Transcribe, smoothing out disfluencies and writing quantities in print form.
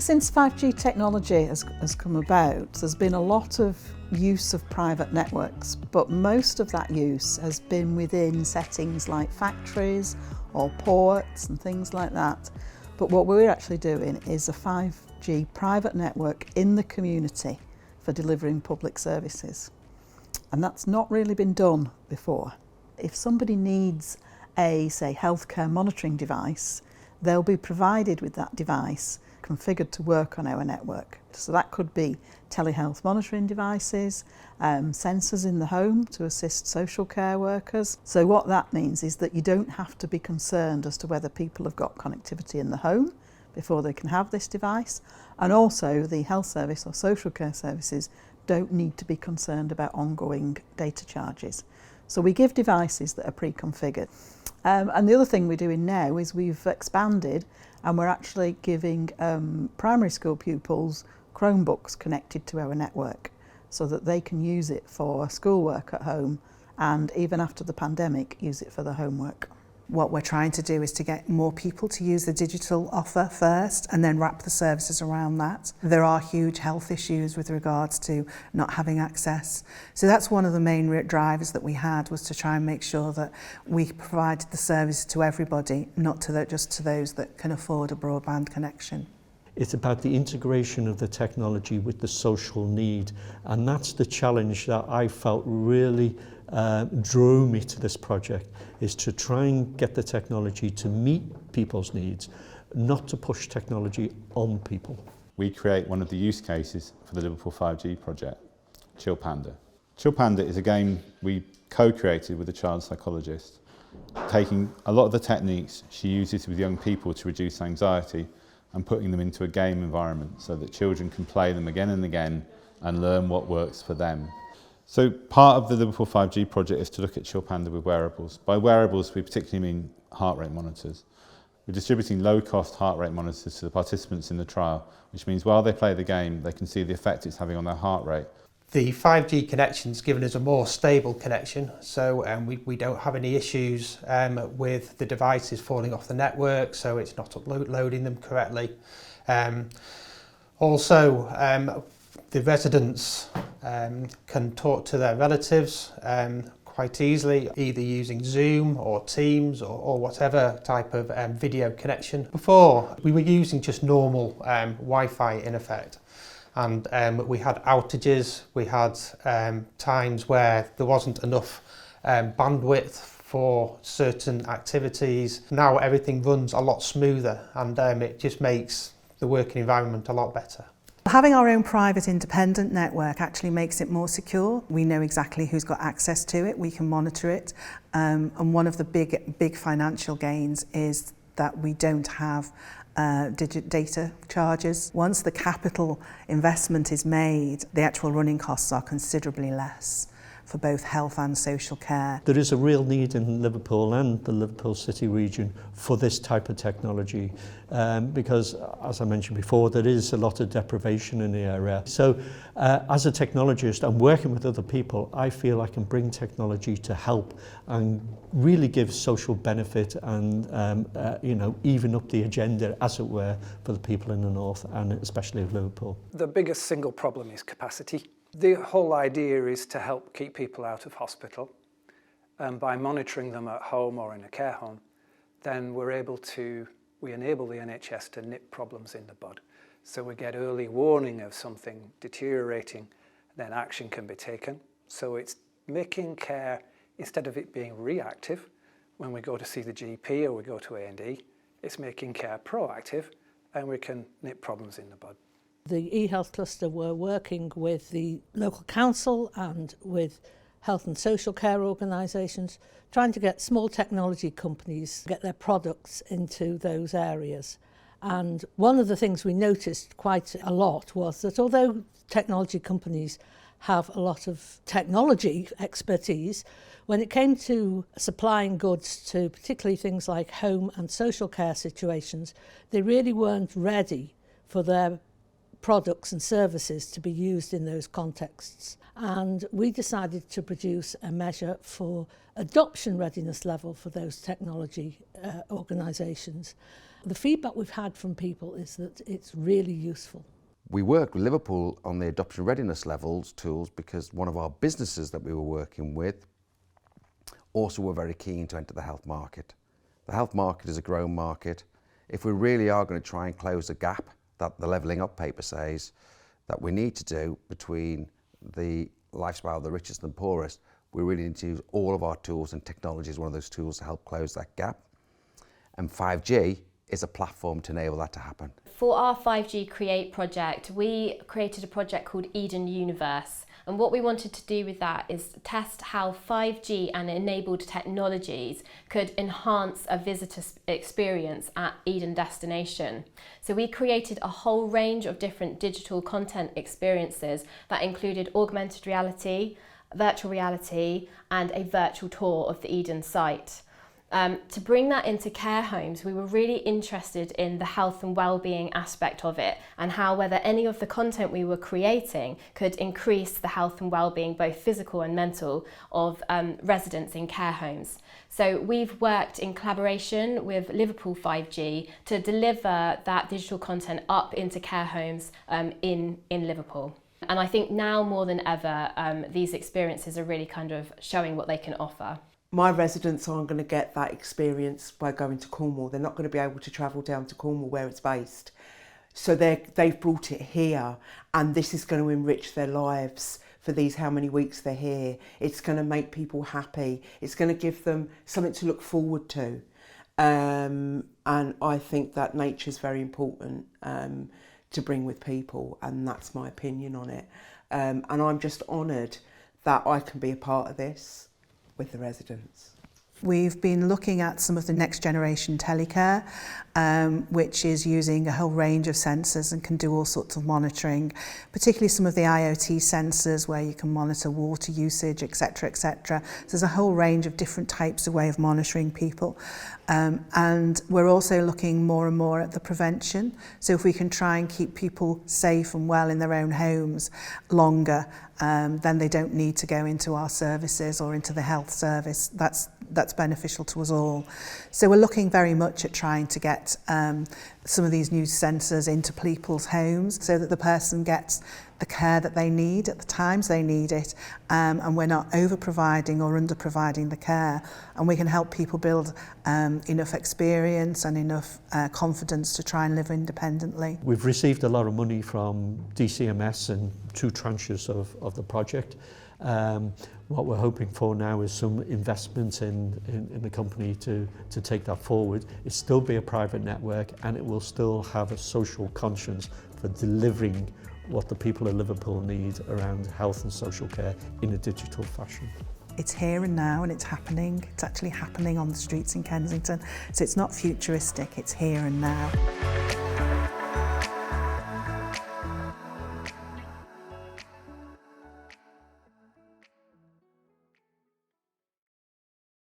think since 5G technology has come about, there's been a lot of use of private networks, but most of that use has been within settings like factories or ports and things like that. But what we're actually doing is a 5G private network in the community for delivering public services. And that's not really been done before. If somebody needs a, say, healthcare monitoring device, they'll be provided with that device configured to work on our network. So that could be telehealth monitoring devices, sensors in the home to assist social care workers. So what that means is that you don't have to be concerned as to whether people have got connectivity in the home before they can have this device. And also the health service or social care services don't need to be concerned about ongoing data charges. So we give devices that are pre-configured. And the other thing we're doing now is we've expanded and we're actually giving primary school pupils Chromebooks connected to our network so that they can use it for schoolwork at home and even after the pandemic use it for their homework. What we're trying to do is to get more people to use the digital offer first and then wrap the services around that. There are huge health issues with regards to not having access. So that's one of the main drivers that we had, was to try and make sure that we provided the service to everybody, not to just to those that can afford a broadband connection. It's about the integration of the technology with the social need, and that's the challenge that I felt really drew me to this project, is to try and get the technology to meet people's needs, not to push technology on people. We create one of the use cases for the Liverpool 5G project, Chill Panda. Chill Panda is a game we co-created with a child psychologist, taking a lot of the techniques she uses with young people to reduce anxiety and putting them into a game environment so that children can play them again and again and learn what works for them. So part of the Liverpool 5G project is to look at Chill Panda with wearables. By wearables, we particularly mean heart rate monitors. We're distributing low-cost heart rate monitors to the participants in the trial, which means while they play the game, they can see the effect it's having on their heart rate. The 5G connection's given us a more stable connection, so we don't have any issues with the devices falling off the network, so it's not uploading them correctly. Also, the residents can talk to their relatives quite easily, either using Zoom or Teams or whatever type of video connection. Before, we were using just normal Wi-Fi in effect. And we had outages, we had times where there wasn't enough bandwidth for certain activities. Now everything runs a lot smoother and it just makes the working environment a lot better. Having our own private independent network actually makes it more secure. We know exactly who's got access to it, we can monitor it, and one of the big financial gains is that we don't have data charges. Once the capital investment is made, the actual running costs are considerably less for both health and social care. There is a real need in Liverpool and the Liverpool City region for this type of technology because, as I mentioned before, there is a lot of deprivation in the area. So as a technologist and working with other people, I feel I can bring technology to help and really give social benefit and even up the agenda, as it were, for the people in the north and especially of Liverpool. The biggest single problem is capacity. The whole idea is to help keep people out of hospital, and by monitoring them at home or in a care home, then we enable the NHS to nip problems in the bud. So we get early warning of something deteriorating, then action can be taken. So it's making care, instead of it being reactive, when we go to see the GP or we go to A&E, it's making care proactive, and we can nip problems in the bud. The eHealth cluster were working with the local council and with health and social care organisations, trying to get small technology companies get their products into those areas. And one of the things we noticed quite a lot was that although technology companies have a lot of technology expertise, when it came to supplying goods to particularly things like home and social care situations, they really weren't ready for their products and services to be used in those contexts. And we decided to produce a measure for adoption readiness level for those technology organisations. The feedback we've had from people is that it's really useful. We worked with Liverpool on the adoption readiness levels tools because one of our businesses that we were working with also were very keen to enter the health market. The health market is a growing market. If we really are going to try and close the gap that the Levelling Up paper says that we need to do between the lifestyle of the richest and poorest, we really need to use all of our tools, and technology is one of those tools to help close that gap. And 5G is a platform to enable that to happen. For our 5G Create project, we created a project called Eden Universe. And what we wanted to do with that is test how 5G and enabled technologies could enhance a visitor experience at Eden Destination. So we created a whole range of different digital content experiences that included augmented reality, virtual reality, and a virtual tour of the Eden site. To bring that into care homes, we were really interested in the health and well-being aspect of it and how whether any of the content we were creating could increase the health and well-being, both physical and mental, of residents in care homes. So we've worked in collaboration with Liverpool 5G to deliver that digital content up into care homes in Liverpool. And I think now more than ever, these experiences are really kind of showing what they can offer. My residents aren't going to get that experience by going to Cornwall. They're not going to be able to travel down to Cornwall where it's based. So they've brought it here, and this is going to enrich their lives for these how many weeks they're here. It's going to make people happy. It's going to give them something to look forward to. And I think that nature is very important to bring with people, and that's my opinion on it. And I'm just honoured that I can be a part of this with the residents. We've been looking at some of the next generation telecare, which is using a whole range of sensors and can do all sorts of monitoring, particularly some of the IoT sensors where you can monitor water usage, etc., etc. So there's a whole range of different types of way of monitoring people. And we're also looking more and more at the prevention. So if we can try and keep people safe and well in their own homes longer, then they don't need to go into our services or into the health service. That's beneficial to us all. So we're looking very much at trying to get some of these new sensors into people's homes so that the person gets the care that they need at the times they need it, and we're not over-providing or under-providing the care, and we can help people build enough experience and enough confidence to try and live independently. We've received a lot of money from DCMS in 2 tranches of the project. What we're hoping for now is some investment in the company to take that forward. It'll still be a private network, and it will still have a social conscience for delivering what the people of Liverpool need around health and social care in a digital fashion. It's here and now, and it's happening. It's actually happening on the streets in Kensington. So it's not futuristic, it's here and now.